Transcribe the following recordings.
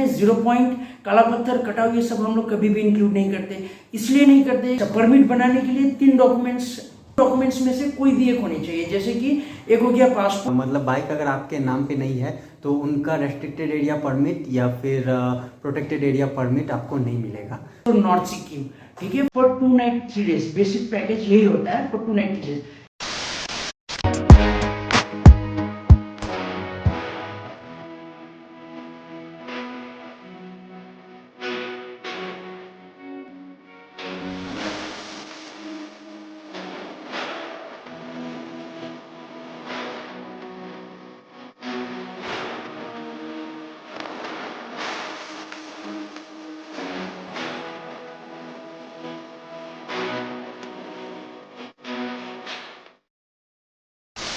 0 point, काला पत्थर, कटाव, ये सब हम लोग कभी भी इंक्लूड नहीं करते। इसलिए नहीं करते, परमिट बनाने के लिए 3 डॉक्यूमेंट्स में से कोई भी एक होनी चाहिए। जैसे कि एक हो गया पासपोर्ट, मतलब बाइक अगर आपके नाम पे नहीं है तो उनका रेस्ट्रिक्टेड एरिया परमिट या फिर प्रोटेक्टेड एरिया परमिट आपको नहीं मिलेगा। तो नॉर्थ सिक्किम, ठीक है, for 2 night 3 days basic package यही होता है, फॉर 2 नाइट 3 डेज।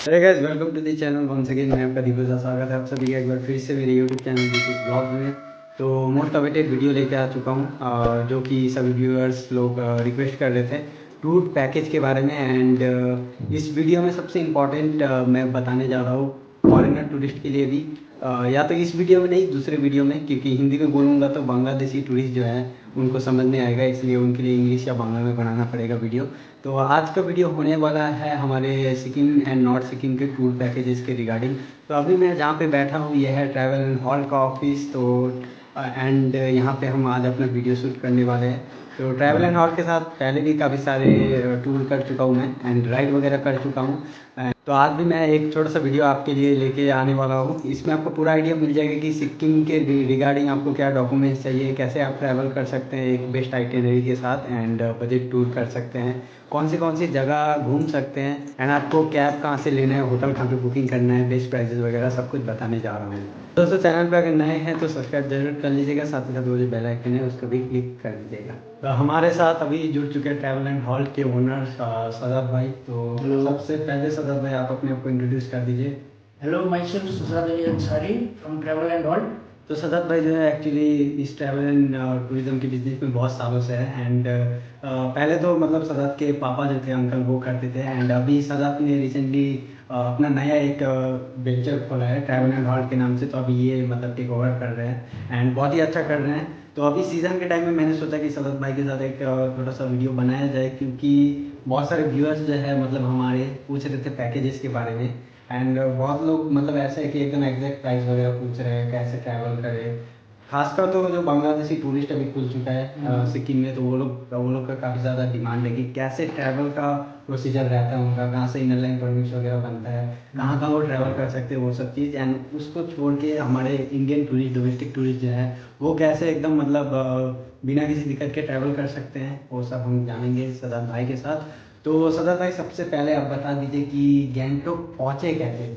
अरे guys, welcome to the channel once again. मैं आपका दीपक, स्वागत है आप सभी का एक बार फिर से मेरे यूट्यूब चैनल दीपक ब्लॉग में। तो मोस्ट अवेटेड वीडियो लेके आ चुका हूँ, जो कि सभी व्यूअर्स लोग रिक्वेस्ट कर रहे थे टूर पैकेज के बारे में। एंड इस वीडियो में सबसे इम्पॉर्टेंट मैं बताने जा रहा हूँ फॉरेनर टूरिस्ट के लिए भी, या तो इस वीडियो में नहीं दूसरे वीडियो में, क्योंकि हिंदी में बोलूँगा तो बांग्लादेशी टूरिस्ट जो है उनको समझ नहीं आएगा, इसलिए उनके लिए इंग्लिश या बांग्ला में बनाना पड़ेगा वीडियो। तो आज का वीडियो होने वाला है हमारे सिक्किम एंड नॉर्थ सिक्किम के टूर पैकेजेस के रिगार्डिंग। तो अभी मैं जहाँ पे बैठा हूँ ये है ट्रैवल एंड हॉल का ऑफिस। तो एंड यहाँ पे हम आज अपना वीडियो शूट करने वाले हैं। तो ट्रैवल एंड हॉल के साथ पहले भी काफ़ी सारे टूर कर चुका हूँ मैं, एंड राइड वगैरह कर चुका हूँ। तो आज भी मैं एक छोटा सा वीडियो आपके लिए लेके आने वाला हूँ। इसमें आपको पूरा आइडिया मिल जाएगा कि सिक्किम के रिगार्डिंग आपको क्या डॉक्यूमेंट्स चाहिए, कैसे आप ट्रैवल कर सकते हैं एक बेस्ट आइटिनरी के साथ, एंड बजट टूर कर सकते हैं, कौन सी जगह घूम सकते हैं, एंड आपको कैब कहाँ से लेना है, होटल कहाँ पे बुकिंग करना है, बेस्ट प्राइसेस वगैरह सब कुछ बताने जा रहा हूँ। दोस्तों, चैनल पे अगर नए हैं तो सब्सक्राइब जरूर कर लीजिएगा, साथ ही साथ वो जो बेल आइकन है उसको भी क्लिक कर दीजिएगा। तो हमारे साथ अभी जुड़ चुके हैं ट्रैवल एंड हॉल के ओनर सदाब भाई। तो सबसे पहले सदाब भाई आप अपने आप को इंट्रोड्यूस कर दीजिए। Hello, myself Sujad Ali Ansari from Travel and All. तो सदाब भाई जो है एक्चुअली इस ट्रैवल एंड टूरिज्म के बिजनेस में बहुत सालों से है। एंड पहले तो मतलब सदाब के पापा जो थे अंकल वो करते थे, एंड अभी सदाब ने रिसेंटली अपना नया एक वेंचर खोला है ट्रैवल एंड हॉल के नाम से। तो अभी ये मतलब टेक ओवर कर रहे हैं एंड बहुत ही अच्छा कर रहे हैं। तो अभी सीज़न के टाइम में मैंने सोचा कि सदाब भाई के साथ एक छोटा सा वीडियो बनाया जाए, क्योंकि बहुत सारे व्यूअर्स जो है मतलब हमारे पूछ रहे थे पैकेजेस के बारे में। एंड बहुत लोग मतलब ऐसा है कि एकदम एग्जैक्ट प्राइस वगैरह पूछ रहे हैं, कैसे ट्रैवल करें। खासकर तो जो बांग्लादेशी टूरिस्ट अभी खुल चुका है सिक्किम में, तो वो लोग का काफ़ी ज़्यादा डिमांड है कि कैसे ट्रैवल का प्रोसीजर रहता है उनका, कहाँ से इनर लाइन परमिट वगैरह बनता है, कहाँ कहाँ वो ट्रैवल कर सकते हैं, वो सब चीज़। एंड उसको छोड़ के हमारे इंडियन टूरिस्ट, डोमेस्टिक टूरिस्ट जो है वो कैसे एकदम मतलब बिना किसी दिक्कत के ट्रैवल कर सकते हैं, वो सब हम जानेंगे सदाब भाई के साथ। तो सदाब भाई, सबसे पहले आप बता दीजिए कि गैंगटॉक पहुँचे कैसे,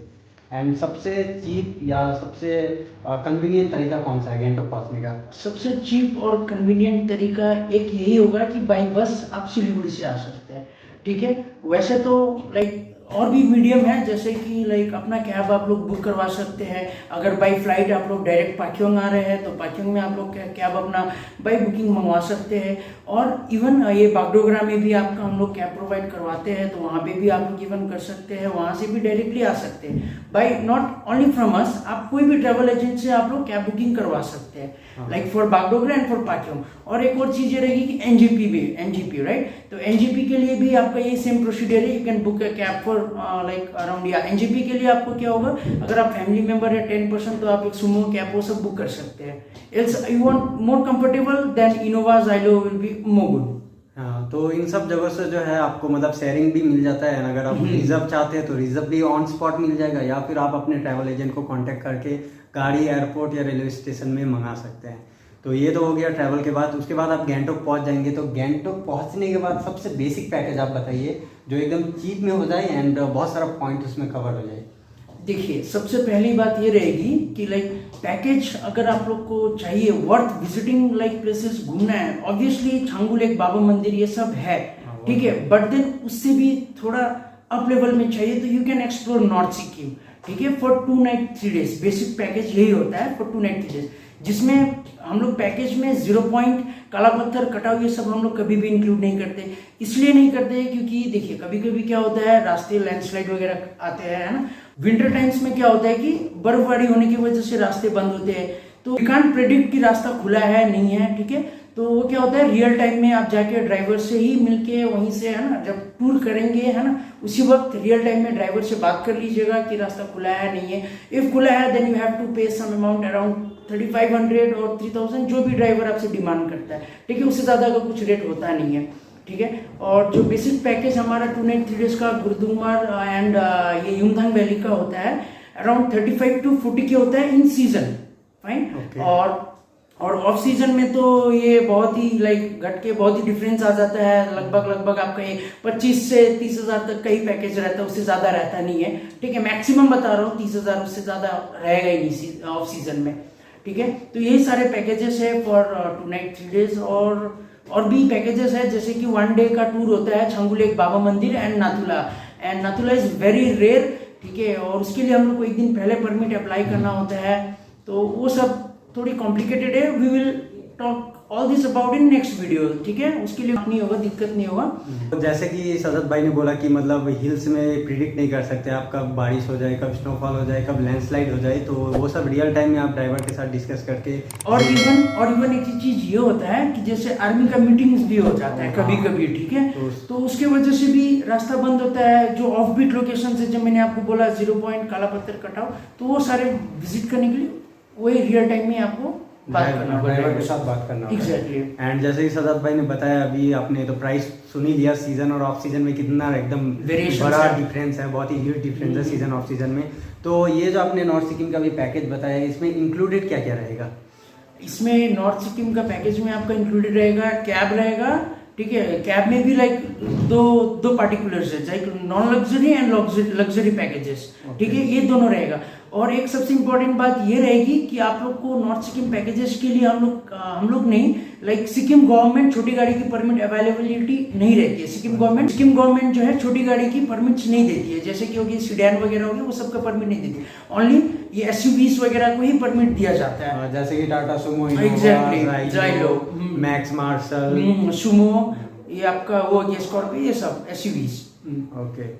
एंड सबसे चीप या सबसे कन्वीनियंट तरीका कौन सा है गैंगटॉक पहुँचने का? सबसे चीप और कन्वीनियंट तरीका एक यही होगा कि बाई बस आप सिलीगुड़ी से आ सकते हैं, ठीक है। वैसे तो लाइक और भी मीडियम है, जैसे कि लाइक अपना कैब आप लोग बुक करवा सकते हैं। अगर बाई फ्लाइट आप लोग डायरेक्ट पाक्योंग आ रहे हैं तो पाक्योंग में आप लोग कैब अपना बाई बुकिंग मंगवा सकते हैं। और इवन ये बागडोगरा में भी आपका हम लोग कैब प्रोवाइड करवाते हैं, तो वहाँ पे भी आप लोग इवन कर सकते हैं, वहाँ से भी डायरेक्टली आ सकते हैं by not only from us. आप कोई भी ट्रैवल एजेंट से आप लोग कैब बुकिंग करवा सकते हैं, like for Bagdogra and for Pakyong. और एक और चीज़ ये रहेगी कि एनजीपी राइट, तो एनजीपी के लिए भी आपका ये सेम प्रोसीजर है। You can book a cab for like around, या एनजीपी के लिए आपको क्या होगा, अगर आप फैमिली मेंबर है 10% तो आप एक सुमो कैब वो सब बुक कर सकते हैं। It's you want more comfortable then Innova Xylo will be more good. हाँ, तो इन सब जगह से जो है आपको मतलब शेयरिंग भी मिल जाता है। अगर आप रिजर्व चाहते हैं तो रिजर्व भी ऑन स्पॉट मिल जाएगा, या फिर आप अपने ट्रैवल एजेंट को कांटेक्ट करके गाड़ी एयरपोर्ट या रेलवे स्टेशन में मंगा सकते हैं। तो ये तो हो गया ट्रैवल के बाद। उसके बाद आप गैंगटॉक पहुंच जाएंगे। तो गैंगटॉक पहुंचने के बाद सबसे बेसिक पैकेज आप बताइए जो एकदम चीप में हो जाए एंड बहुत सारा पॉइंट उसमें कवर हो जाए। देखिए, सबसे पहली बात ये रहेगी कि लाइक पैकेज अगर आप लोग को चाहिए वर्थ विजिटिंग लाइक प्लेसेस घूमना है, ऑब्वियसली छांगू लेक, बाबा मंदिर, ये सब है, ठीक है। बट देन उससे भी थोड़ा अप लेवल में चाहिए तो you can explore north Sikkim, ठीक है, for 2 night 3 days. Basic package यही होता है फॉर 2 नाइट 3 डेज, जिसमें हम लोग पैकेज में 0 पॉइंट, काला पत्थर, कटाव, ये सब हम लोग कभी भी इंक्लूड नहीं करते। इसलिए नहीं करते क्योंकि देखिए कभी कभी क्या होता है, रास्ते लैंडस्लाइड वगैरह आते हैं, है ना। विंटर टाइम्स में क्या होता है कि बर्फबारी होने की वजह से रास्ते बंद होते हैं, तो वी कांट प्रेडिक्ट कि रास्ता खुला है नहीं है, ठीक है। तो वो क्या होता है, रियल टाइम में आप जाके ड्राइवर से ही मिलके वहीं से, है ना, जब टूर करेंगे, है ना, उसी वक्त रियल टाइम में ड्राइवर से बात कर लीजिएगा कि रास्ता खुला है नहीं है। इफ खुला है देन यू हैव टू पे सम अमाउंट अराउंड 3500 और 3000, जो भी ड्राइवर आपसे डिमांड करता है, ठीक है। उससे ज़्यादा का कुछ रेट होता नहीं है, ठीक है। और जो बेसिक पैकेज हमारा 2 नाइट 3 डेज का गुरुद्वार एंड ये युमथांग वैली का होता है, अराउंड 35 to 40 के होता है इन सीजन, फाइन। और ऑफ सीजन में तो ये बहुत ही लाइक घट के बहुत ही डिफरेंस आ जाता है। लगभग आपका ये 25 से 30 हज़ार तक का ही पैकेज रहता है, उससे ज़्यादा रहता नहीं है, ठीक है। मैक्सिमम बता रहा हूँ 30 हज़ार, उससे ज़्यादा रहेगा ही नहीं ऑफ सीजन में, ठीक है। तो यही सारे पैकेजेस है फॉर 2 नाइट 3 डेज। और भी पैकेजेस है, जैसे कि 1 डे का टूर होता है Changu lake Baba Mandir and Nathula is very rare, ठीक है। और उसके लिए हम लोग को एक दिन पहले परमिट अप्लाई करना होता है, तो वो सब थोड़ी कॉम्प्लिकेटेड है। We will talk all this about in next video, ठीक है। उसके लिए नहीं होगा, दिक्कत नहीं होगा। तो जैसे कि सजत भाई ने बोला कि मतलब हिल्स में प्रिडिक्ट नहीं कर सकते आप, कब बारिश हो जाए, कब स्नोफॉल हो जाए, कब लैंडस्लाइड हो जाए, तो वो सब रियल टाइम में आप ड्राइवर के साथ डिस्कस करके। और इवन एक चीज ये होता है कि जैसे आर्मी का मीटिंग्स भी हो जाता है कभी कभी, ठीक है। तो उसके वजह से भी रास्ता बंद होता है। जो ऑफ बीट लोकेशन है, जब मैंने आपको बोला 0 पॉइंट काला पत्थर कटाव, तो वो सारे विजिट करने के लिए वही रियल टाइम में आपको ड्राइवर के साथ बात करना एग्जैक्टली। एंड जैसे कि सदात भाई ने बताया, अभी आपने तो प्राइस सुन ही लिया, सीजन और ऑफ सीजन में कितना एकदम बड़ा डिफरेंस है, बहुत ही ह्यूज डिफरेंस है सीजन ऑफ सीजन में। तो ये जो आपने नॉर्थ सिक्किम का भी पैकेज बताया, इसमें इंक्लूडेड क्या क्या रहेगा? इसमें नॉर्थ सिक्किम का पैकेज में आपका इंक्लूडेड रहेगा कैब रहेगा, ठीक है। कैब में भी लाइक दो पार्टिकुलर्स है, like non luxury and luxury packages, ठीक है, ये दोनों रहेगा। और एक सबसे इम्पोर्टेंट बात ये रहेगी कि आप लोग को नॉर्थ सिक्किम पैकेजेस के लिए हम लोग नहीं, लाइक सिक्किम गवर्नमेंट छोटी गाड़ी की परमिट अवेलेबिलिटी नहीं रहती है। सिक्किम गवर्नमेंट जो है छोटी गाड़ी की परमिट्स नहीं देती है, जैसे कि होगी सीडान वगैरह होगी, वो सबका परमिट नहीं देती, ओनली ये एसयूवीज वगैरह को ही परमिट दिया जाता है। जैसे कि Tata Sumo, exactly, Xylo, Max Marshal, Sumo, ये आपका वो स्कॉर्पियो, ये सब एसयूवीज। ओके,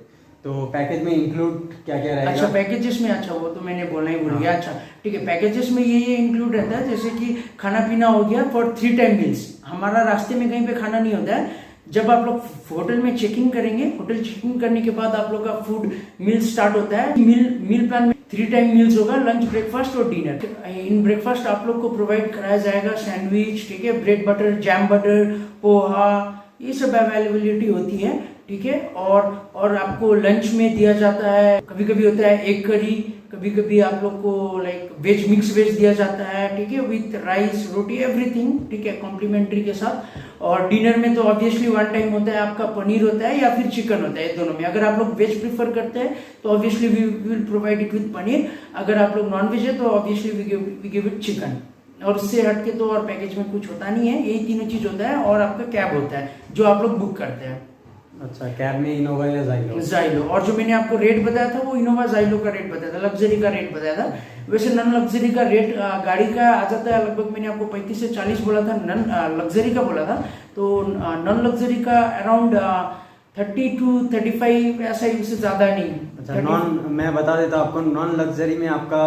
तो पैकेज में इंक्लूड क्या क्या रहेगा? अच्छा, पैकेजेस में, अच्छा वो तो मैंने बोलना ही भूल गया। अच्छा ठीक है, पैकेजेस में ये इंक्लूड रहता है, जैसे कि खाना पीना हो गया फॉर 3 टाइम मील्स। हमारा रास्ते में कहीं पे खाना नहीं होता है। जब आप लोग होटल में चेकिंग करेंगे, होटल चेकिंग करने के बाद आप लोग का फूड मील स्टार्ट होता है। मील प्लान में 3 टाइम मील्स होगा, लंच, ब्रेकफास्ट और डिनर। इन ब्रेकफास्ट आप लोग को प्रोवाइड कराया जाएगा सैंडविच, ठीक है, bread butter, jam butter, poha, ये सब अवेलेबिलिटी होती है, ठीक है। और आपको लंच में दिया जाता है, कभी कभी होता है एग करी, कभी कभी आप लोग को लाइक वेज, मिक्स वेज दिया जाता है, ठीक है, विथ राइस, रोटी, एवरीथिंग, ठीक है, कॉम्प्लीमेंट्री के साथ। और डिनर में तो ऑब्वियसली 1 टाइम होता है आपका, पनीर होता है या फिर चिकन होता है, दोनों में। अगर आप लोग वेज प्रीफर करते हैं तो obviously we will provide it with paneer. अगर आप लोग नॉन वेज है तो obviously we give it chicken. और उससे हटके तो और पैकेज में कुछ होता नहीं है, यही तीनों चीज होता है। और आपका कैब होता है जो आप लोग बुक करते हैं। अच्छा, कैब में इनोवा या जाइलो। और जो मैंने आपको रेट बताया था वो इनोवा जाइलो का रेट बताया था, लग्जरी का रेट बताया था। वैसे नॉन लग्जरी का रेट गाड़ी का आ जाता है लगभग, मैंने आपको 35 से 40 बोला था, नॉन लग्जरी का बोला था। तो नॉन लग्जरी का अराउंड 30 to 35 ऐसा ही, उससे ज्यादा नहीं। अच्छा, मैं बता देता हूँ आपको, नॉन लग्जरी में आपका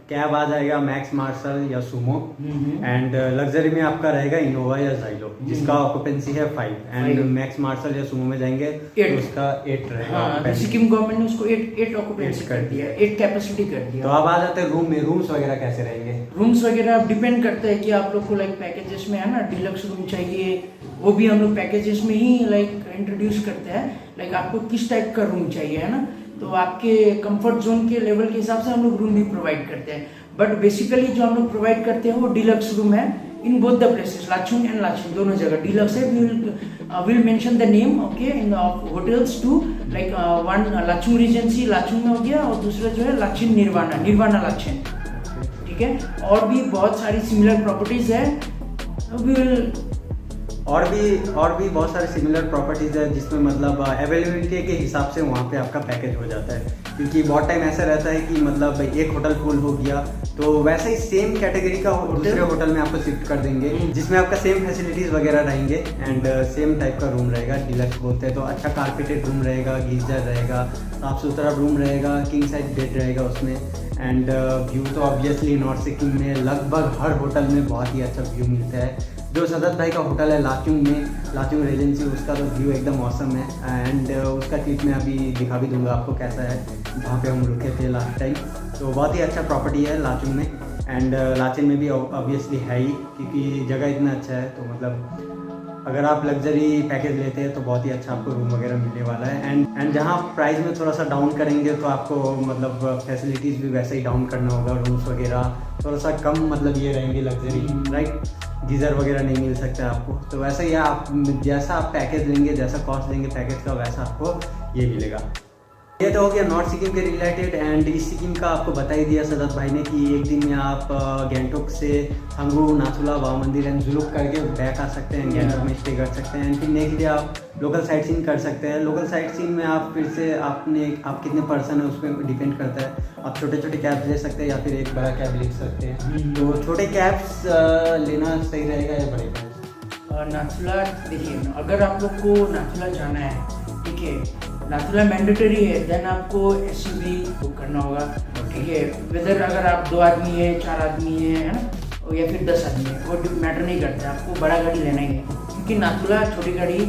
कैब आ जाएगा मैक्स मार्शल या सुमो, एंड लग्जरी में आपका रहेगा इनोवा या जाइलो, जिसका ऑक्यूपेंसी है 5, एंड मैक्स मार्शल या सुमो में जाएंगे तो उसका 8 रहेगा। हाँ, सिक्किम गवर्नमेंट ने उसको 8 ऑक्यूपेंसी कर दिया, 8 कैपेसिटी कर दिया। तो अब आ जाते हैं रूम में, रूम्स वगैरह कैसे रहेंगे? रूम्स वगैरह डिपेंड करता है कि आप लोग को लाइक पैकेजेस में है ना डिलक्स रूम चाहिए, वो भी हम लोग पैकेजेस में ही लाइक इंट्रोड्यूस करते हैं। लाइक आपको किस टाइप का रूम चाहिए, है ना, तो आपके कंफर्ट जोन के लेवल के हिसाब से हम लोग रूम भी प्रोवाइड करते हैं। बट बेसिकली जो हम लोग प्रोवाइड करते हैं वो डिलक्स रूम है in both the places, Lachung and Lachung, दोनों जगह डिलक्स है। We will mention the name, okay, in hotels too, like one Lachung Regency Lachung में हो गया, और दूसरा जो है लाचिन निर्वाणा लाचिन, ठीक है। और भी बहुत सारी सिमिलर प्रॉपर्टीज है। वी विल और भी बहुत सारे सिमिलर प्रॉपर्टीज है, जिसमें मतलब अवेलेबिलिटी के हिसाब से वहाँ पे आपका पैकेज हो जाता है। क्योंकि बहुत टाइम ऐसा रहता है कि मतलब एक होटल फुल हो गया तो वैसे ही सेम कैटेगरी का दूसरे होटल में आपको शिफ्ट कर देंगे, जिसमें आपका सेम फैसिलिटीज वगैरह रहेंगे एंड सेम टाइप का रूम रहेगा। डिलक्स बोलते हैं तो अच्छा कारपेटेड रूम रहेगा, गीजर रहेगा, साफ सुथरा रूम रहेगा, किंग साइज बेड रहेगा उसमें, एंड व्यू तो ऑब्वियसली नॉर्थ सिक्किम में लगभग हर होटल में बहुत ही अच्छा व्यू मिलता है। जो सदत भाई का होटल है लाचुंग में, लाचुंग रेजेंसी, उसका तो व्यू एकदम ऑसम है। एंड उसका क्लिप मैं अभी दिखा भी दूंगा आपको कैसा है, वहाँ पे हम रुके थे लास्ट टाइम। तो बहुत ही अच्छा प्रॉपर्टी है लाचुंग में। एंड लाचुंग में भी ऑब्वियसली है ही, क्योंकि जगह इतना अच्छा है। तो मतलब अगर आप लग्जरी पैकेज लेते हैं तो बहुत ही अच्छा आपको रूम वगैरह मिलने वाला है। एंड जहाँ प्राइस में थोड़ा सा डाउन करेंगे तो आपको मतलब फैसिलिटीज़ भी वैसे ही डाउन करना होगा। रूम्स वगैरह थोड़ा सा कम मतलब ये रहेंगे लग्जरी, राइट। गीज़र वगैरह नहीं मिल सकता आपको। तो वैसा ही आप जैसा आप पैकेज लेंगे, जैसा कॉस्ट लेंगे पैकेज का, वैसा आपको ये मिलेगा। ये तो हो गया नॉर्थ सिक्किम के रिलेटेड। एंड ईस्ट सिक्किम का आपको बता ही दिया सदत भाई ने कि एक दिन में आप गैंगटोक से छंगू, नाथुला, वाव मंदिर एंड जुलुक करके बैक आ सकते हैं, गैंगटोक में स्टे कर सकते हैं। एंड फिर नेक्स्ट डे आप लोकल साइट सीन कर सकते हैं। लोकल साइट सीन में आप फिर से आप कितने पर्सन है उस पर डिपेंड करता है। आप छोटे छोटे कैब्स ले सकते हैं या फिर एक बड़ा कैब ले सकते हैं। तो छोटे कैब्स लेना सही रहेगा या बड़े कैब्स? नाथुला देखिए, अगर आप लोग को नाथुला जाना है, ठीक है, नाथुला मैंडेटरी है, देन आपको एसयूवी बुक करना होगा, ठीक है। वेदर अगर आप 2 आदमी है, 4 आदमी है ना, या फिर 10 आदमी है, वो मैटर नहीं करता, आपको बड़ा गाड़ी लेना ही है, क्योंकि नाथुला छोटी गाड़ी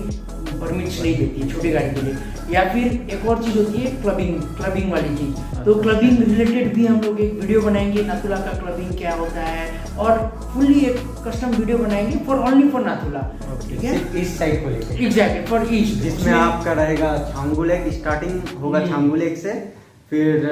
परमिट्स नहीं देती है छोटी गाड़ी के लिए। या फिर एक और चीज़ होती है क्लबिंग वाली चीज़। तो क्लबिंग रिलेटेड भी हम लोग एक वीडियो बनाएंगे, नाथुला का क्लबिंग क्या होता है, और फुल्ली एक कस्टम वीडियो बनाएंगे ओनली फॉर नाथुला, ठीक है, इस साइड को लेके। एग्जैक्टली फॉर ईस्ट, जिसमें आपका रहेगा छांगू लेक, स्टार्टिंग होगा छांगू लेक से, फिर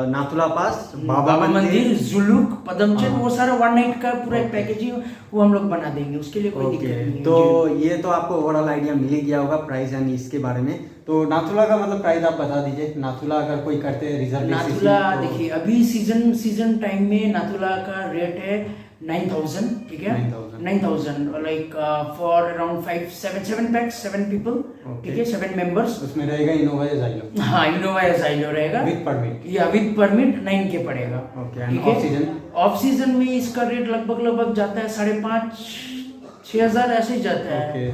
नाथुला पास, बाबा मंदिर, जुलुक, पदमचंद, वो सारा 1 नाइट का पूरा एक पैकेज ही वो हम लोग बना देंगे, उसके लिए कोई दिक्कत नहीं है। तो ये तो आपको ओवरऑल आइडिया मिल ही गया होगा प्राइस एंड इसके बारे में। तो नाथुला का मतलब प्राइस आप बता दीजिए। नाथुला अगर कोई करते हैं रिजर्व, नाथुला देखिए अभी सीजन टाइम में नाथुला का रेट है 9,000, ठीक है, 9,000 like for around 7 PACS, 7 people, ठीक है, 7 मेंबर्स। उसमें रहेगा इनोवा या जाइलो? हाँ, इनोवा या जाइलो रहेगा विद परमिट, या विद परमिट 9K पड़ेगा, ठीक है। ऑफ सीजन में इसका रेट लगभग जाता है 5,500-6 हज़ार ऐसे ही जाता है।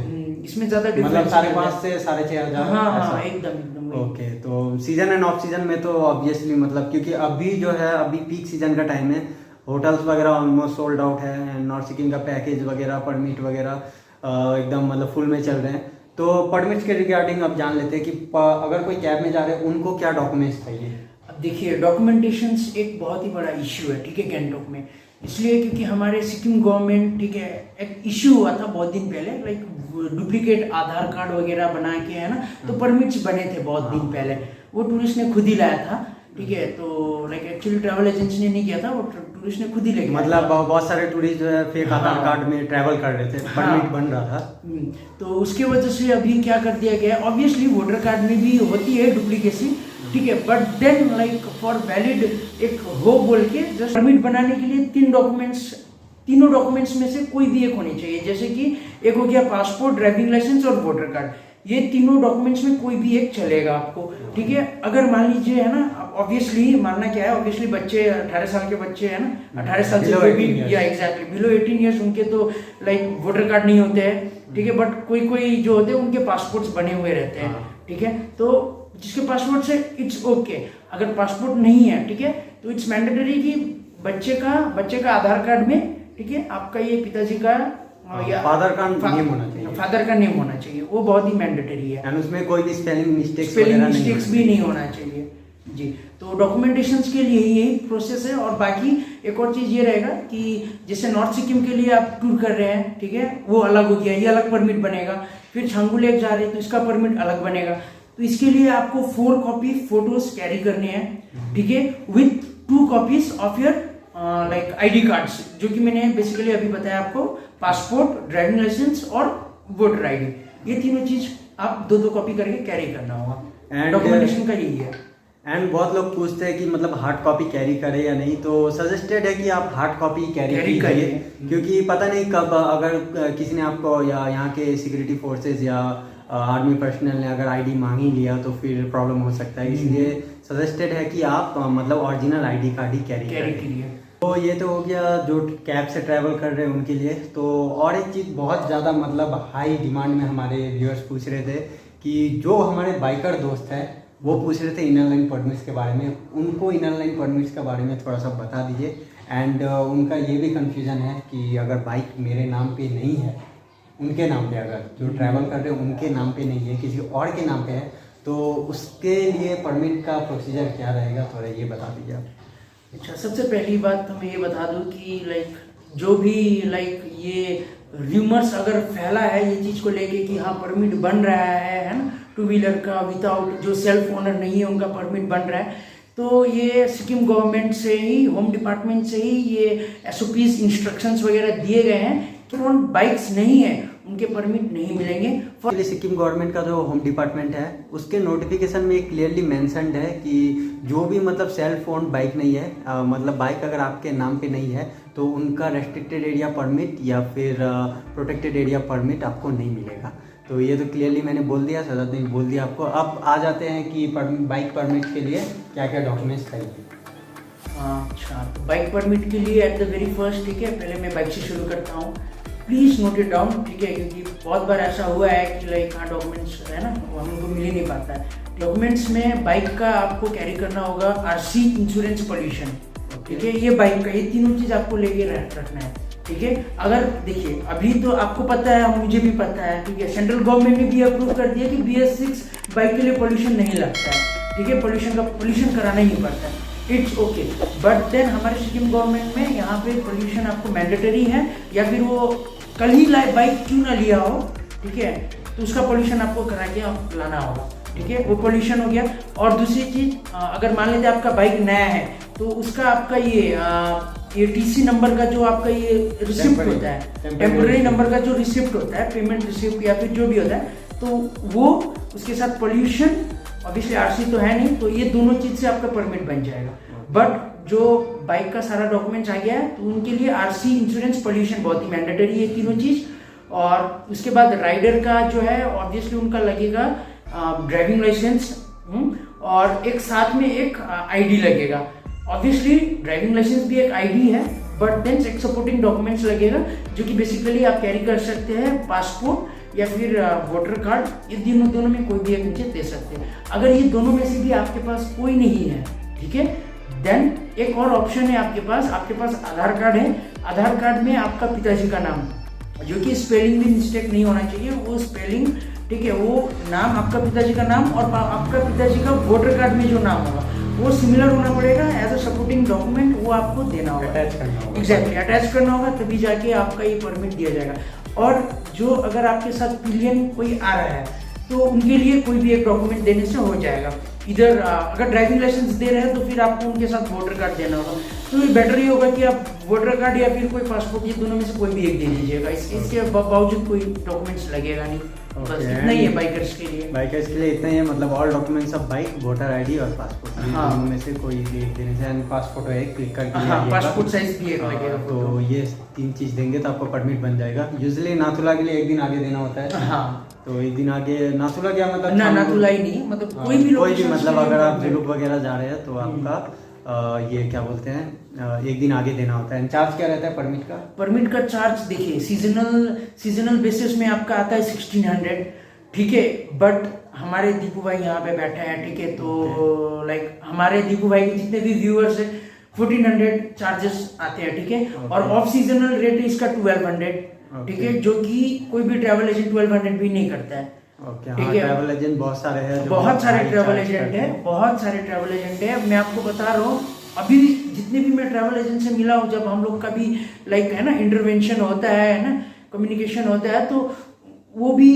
इसमें ज्यादा मतलब 5,500 से 6,500। हाँ, एकदम। ओके, तो सीजन एंड ऑफ सीजन में तो ऑब्वियसली मतलब क्योंकि अभी जो है अभी पीक सीजन का टाइम है, होटल्स वगैरह ऑलमोस्ट सोल्ड आउट है। नॉर्थ सिक्किम का पैकेज वगैरह, परमिट वगैरह एकदम मतलब फुल में चल रहे हैं। तो परमिट्स के रिगार्डिंग अब जान लेते हैं कि अगर कोई कैब में जा रहे हैं उनको क्या डॉक्यूमेंट्स चाहिए। अब देखिए, डॉक्यूमेंटेशंस एक बहुत ही बड़ा इश्यू है, ठीक है, गैंगटोक में। इसलिए क्योंकि हमारे सिक्किम गवर्नमेंट, ठीक है, एक इश्यू हुआ था बहुत दिन पहले, लाइक डुप्लीकेट आधार कार्ड वगैरह बना के, है ना, तो परमिट्स बने थे बहुत दिन पहले, वो टूरिस्ट ने खुद ही लाया था, ठीक है। तो लाइक एक्चुअली ट्रैवल एजेंसी ने नहीं किया था, वो टूरिस्ट ने खुद ही लेके, मतलब बहुत सारे टूरिस्ट जो है फेक आधार कार्ड में ट्रैवल कर रहे थे, परमिट बन रहा था। तो उसके वजह से अभी क्या कर दिया गया, ऑब्वियसली वोटर कार्ड में भी होती है डुप्लीकेसी, ठीक है, but then like for valid एक हो बोल के जस्ट परमिट बनाने के लिए तीनों डॉक्यूमेंट्स में से कोई भी एक होनी चाहिए। जैसे कि एक हो गया पासपोर्ट, ड्राइविंग लाइसेंस और वोटर कार्ड, ये तीनों डॉक्यूमेंट्स में कोई भी एक चलेगा आपको, ठीक है। अगर मान लीजिए, है ना, ऑब्वियसली मानना क्या है, ऑब्वियसली बच्चे 18 साल के बच्चे हैं ना, 18 साल से कोई भी, या एग्जैक्टली बिलो 18 ईयर्स, उनके तो लाइक वोटर कार्ड नहीं होते हैं, ठीक है, बट कोई जो होते हैं उनके पासपोर्ट्स बने हुए रहते हैं, ठीक है। तो जिसके पासपोर्ट है इट्स ओके, अगर पासपोर्ट नहीं है, ठीक है, तो इट्स मैंडेटरी कि बच्चे का आधार कार्ड में, ठीक है, आपका ये पिताजी का या फादर का नेम होना चाहिए, फादर का नेम होना चाहिए, वो बहुत ही मैंडेटरी है। एंड उसमें कोई भी स्पेलिंग मिस्टेक्स भी नहीं होना चाहिए जी। तो डॉक्यूमेंटेशंस के लिए यही प्रोसेस है। और बाकी एक और चीज़ ये रहेगा कि जैसे नॉर्थ सिक्किम के लिए आप टूर कर रहे हैं, ठीक है, वो अलग हो गया, ये अलग परमिट बनेगा। फिर छंगू लेक जा रहे हैं तो इसका परमिट अलग बनेगा। तो इसके लिए आपको 4 कॉपी फोटोज कैरी करने हैं, ठीक है, with 2 copies of your like ID cards, जो कि मैंने बेसिकली अभी बताया आपको, पासपोर्ट, ड्राइविंग लाइसेंस और वोटर आईडी, ये तीनों चीज आप 2-2 कॉपी करके कैरी करना होगा। डॉक्यूमेंटेशन का यही है। एंड बहुत लोग पूछते हैं कि मतलब हार्ड कॉपी कैरी करें या नहीं, तो सजेस्टेड है कि आप हार्ड कॉपी कैरी करिए, क्योंकि पता नहीं कब अगर किसी ने आपको या यहाँ के सिक्योरिटी फोर्सेज या आर्मी पर्सनल ने अगर आईडी मांग ही लिया तो फिर प्रॉब्लम हो सकता है। इसलिए सजेस्टेड है कि आप मतलब ओरिजिनल आईडी कार्ड ही कैरी करिए। तो ये तो हो गया जो कैब से ट्रैवल कर रहे हैं उनके लिए। तो और एक चीज़ बहुत ज़्यादा मतलब हाई डिमांड में हमारे व्यूअर्स पूछ रहे थे कि जो हमारे बाइकर दोस्त हैं वो पूछ रहे थे इनर लाइन परमिट्स के बारे में। उनको इनर लाइन परमिट्स के बारे में थोड़ा सा बता दीजिए। एंड उनका ये भी कन्फ्यूज़न है कि अगर बाइक मेरे नाम पे नहीं है, उनके नाम पे, अगर जो ट्रैवल कर रहे हैं उनके नाम पे नहीं है, किसी और के नाम पे है, तो उसके लिए परमिट का प्रोसीजर क्या रहेगा, थोड़ा ये बता दीजिए आप। अच्छा, सबसे पहली बात तो मैं ये बता दूं कि लाइक जो भी लाइक ये र्यूमर्स अगर फैला है ये चीज़ को लेके कि हाँ परमिट बन रहा है ना, टू व्हीलर का विदाउट जो सेल्फ ओनर नहीं है उनका परमिट बन रहा है, तो ये सिक्किम गवर्नमेंट से ही, होम डिपार्टमेंट से ही ये एसओपीज इंस्ट्रक्शंस वगैरह दिए गए हैं कि उन बाइक्स नहीं है उनके परमिट नहीं मिलेंगे। एक्चुअली सिक्किम गवर्नमेंट का जो होम डिपार्टमेंट है उसके नोटिफिकेशन में क्लियरली मेंशन्ड है कि जो भी मतलब सेल्फ ओन्ड बाइक नहीं है, मतलब बाइक अगर आपके नाम पे नहीं है तो उनका रेस्ट्रिक्टेड एरिया परमिट या फिर प्रोटेक्टेड एरिया परमिट आपको नहीं मिलेगा। तो ये तो क्लियरली मैंने बोल दिया, सजाद ने बोल दिया आपको। अब आ जाते हैं कि बाइक परमिट के लिए क्या क्या डॉक्यूमेंट्स चाहिए। अच्छा, तो बाइक परमिट के लिए एट द वेरी फर्स्ट, ठीक है, पहले मैं बाइक से शुरू करता हूँ, प्लीज़ नोट इट डाउन, ठीक है, क्योंकि बहुत बार ऐसा हुआ है कि लाइक हाँ डॉक्यूमेंट्स है ना वो हमको मिल ही नहीं पाता है। डॉक्यूमेंट्स में बाइक का आपको कैरी करना होगा आरसी, इंश्योरेंस, पॉल्यूशन, ठीक है, ये बाइक का, ये तीनों चीज़ आपको लेके रखना है, ठीक है। अगर देखिए अभी तो आपको पता है, मुझे भी पता है, ठीक है, सेंट्रल गवर्नमेंट ने भी अप्रूव कर दिया कि BS6 बाइक के लिए पॉल्यूशन नहीं लगता है, ठीक है, पॉल्यूशन कराना ही पड़ता है, इट्स ओके। बट देन हमारे सिक्किम गवर्नमेंट में यहाँ पे पॉल्यूशन आपको मैंडेटरी है, या फिर वो कल ही बाइक क्यों ना लिया हो, ठीक है, तो उसका पॉल्यूशन आपको करा के लाना होगा, ठीक है, वो पॉल्यूशन हो गया। और दूसरी चीज़, अगर मान लीजिए आपका बाइक नया है तो उसका आपका ये TC नंबर का जो आपका ये रिसिप्ट होता है, टेम्पररी नंबर का जो रिसिप्ट होता है, पेमेंट रिसिप्ट या फिर जो भी होता है, तो वो उसके साथ पॉल्यूशन, ऑब्वियसली आरसी तो है नहीं, तो ये दोनों चीज़ से आपका परमिट बन जाएगा। बट जो बाइक का सारा डॉक्यूमेंट्स आ गया है तो उनके लिए आरसी, इंश्योरेंस, पॉल्यूशन बहुत ही मैंडेटरी है, तीनों चीज़। और उसके बाद राइडर का जो है ऑब्वियसली उनका लगेगा ड्राइविंग लाइसेंस, और एक साथ में एक आईडी लगेगा। ऑब्वियसली ड्राइविंग लाइसेंस भी एक आईडी है, बट देन एक सपोर्टिंग डॉक्यूमेंट्स लगेगा जो कि बेसिकली आप कैरी कर सकते हैं, पासपोर्ट या फिर वोटर कार्ड, ये दोनों में कोई भी एक नीचे दे सकते हैं। अगर ये दोनों में से भी आपके पास कोई नहीं है, ठीक है, देन एक और ऑप्शन है आपके पास आधार कार्ड है। आधार कार्ड में आपका पिताजी का नाम, जो कि स्पेलिंग भी मिस्टेक नहीं होना चाहिए, वो स्पेलिंग, ठीक है, वो नाम, आपका पिताजी का नाम और आपका पिताजी का वोटर कार्ड में जो नाम होगा वो सिमिलर होना पड़ेगा एज अ सपोर्टिंग डॉक्यूमेंट, वो आपको देना होगा, अटैच करना होगा। एग्जैक्टली, अटैच करना होगा, तभी जाके आपका ये परमिट दिया जाएगा। और जो अगर आपके साथ पिलियन कोई आ रहा है तो उनके लिए कोई भी एक डॉक्यूमेंट देने से हो जाएगा। इधर अगर ड्राइविंग लाइसेंस दे रहे हैं तो फिर आपको उनके साथ वोटर कार्ड देना होगा, तो ये बेटर ही होगा कि आप वोटर कार्ड या फिर कोई पासपोर्ट, ये दोनों में से कोई भी एक दे दीजिएगा। इसके बावजूद कोई डॉक्यूमेंट्स लगेगा नहीं, बस इतना ही है बाइकर्स के लिए। बाइकर्स के लिए इतना ही है, मतलब all documents of bike, voter ID और पासपोर्ट, हाँ, दोनों में से कोई एक देने से, पासपोर्ट है क्लिक करके, हाँ, पासपोर्ट साइज भी एक लगेगा। तो ये 3 चीज़ देंगे तो आपको परमिट बन जाएगा। यूजुअली नाथुला के लिए एक दिन आगे देना होता है। हाँ, तो एक दिन आगे, नाथुला क्या मतलब, नाथुला ही नहीं, मतलब कोई भी मतलब अगर आप जुलूक वगैरह जा रहे हैं तो आपका ये क्या बोलते हैं, एक दिन आगे देना होता है। चार्ज क्या रहता है परमिट का? परमिट का चार्ज देखिए सीजनल बेसिस में आपका आता है 1600, ठीक है, बट हमारे दीपू भाई यहाँ पे बैठे हैं, ठीक है, तो लाइक हमारे दीपू भाई के जितने भी व्यूअर्स है 1400 चार्जेस आते हैं, ठीक है, और ऑफ सीजनल रेट इसका 1200, ठीक है, जो कि कोई भी ट्रैवल एजेंट 1200 भी नहीं करता है। ठीक है, ट्रैवल एजेंट बहुत सारे हैं, बहुत सारे ट्रैवल एजेंट है, मैं आपको बता रहा हूँ, अभी जितने भी मैं ट्रैवल एजेंट से मिला हूँ, जब हम लोग का भी लाइक है ना इंटरवेंशन होता है ना, कम्युनिकेशन होता है, तो वो भी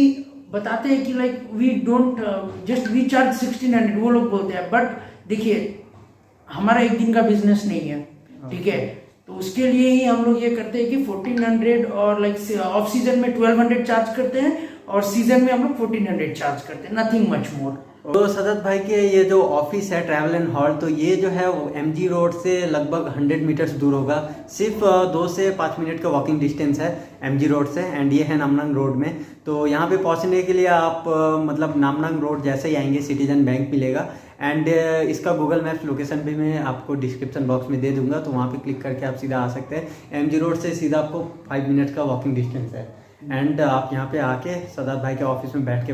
बताते हैं कि like we don't just we charge 1600, वो लोग बोलते हैं, बट देखिए हमारा एक दिन का बिजनेस नहीं है, ठीक है, तो उसके लिए ही हम लोग ये करते हैं कि 1400 और लाइक ऑफ सीजन में 1200 चार्ज करते हैं और सीजन में हम लोग 1400 चार्ज करते हैं, नथिंग मच मोर। तो सदत भाई के ये जो ऑफिस है ट्रैवल एंड हॉल, तो ये जो है वो MG रोड से लगभग 100 मीटर्स दूर होगा, सिर्फ 2 से 5 मिनट का वॉकिंग डिस्टेंस है MG रोड से, एंड ये है नामनंग रोड में। तो यहाँ पे पहुँचने के लिए आप मतलब नामनंग रोड जैसे ही आएंगे सिटीजन बैंक मिलेगा, एंड इसका गूगल मैप्स लोकेशन भी मैं आपको डिस्क्रिप्शन बॉक्स में दे दूंगा, तो वहाँ पे क्लिक करके आप सीधा आ सकते हैं। MG रोड से सीधा आपको 5 मिनट का वॉकिंग डिस्टेंस है। एंड आप यहाँ पे आके सदात भाई के ऑफिस में बैठ के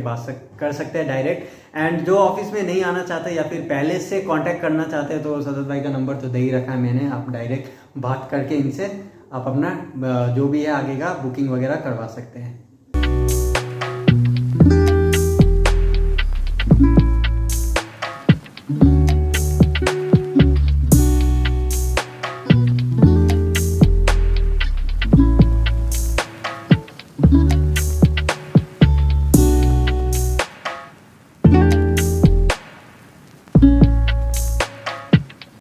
कर सकते हैं डायरेक्ट। एंड जो ऑफिस में नहीं आना चाहते या फिर पहले से कांटेक्ट करना चाहते हैं तो सदात भाई का नंबर तो दे ही रखा है मैंने, आप डायरेक्ट बात करके इनसे आप अपना जो भी है आगे का बुकिंग वगैरह करवा सकते हैं।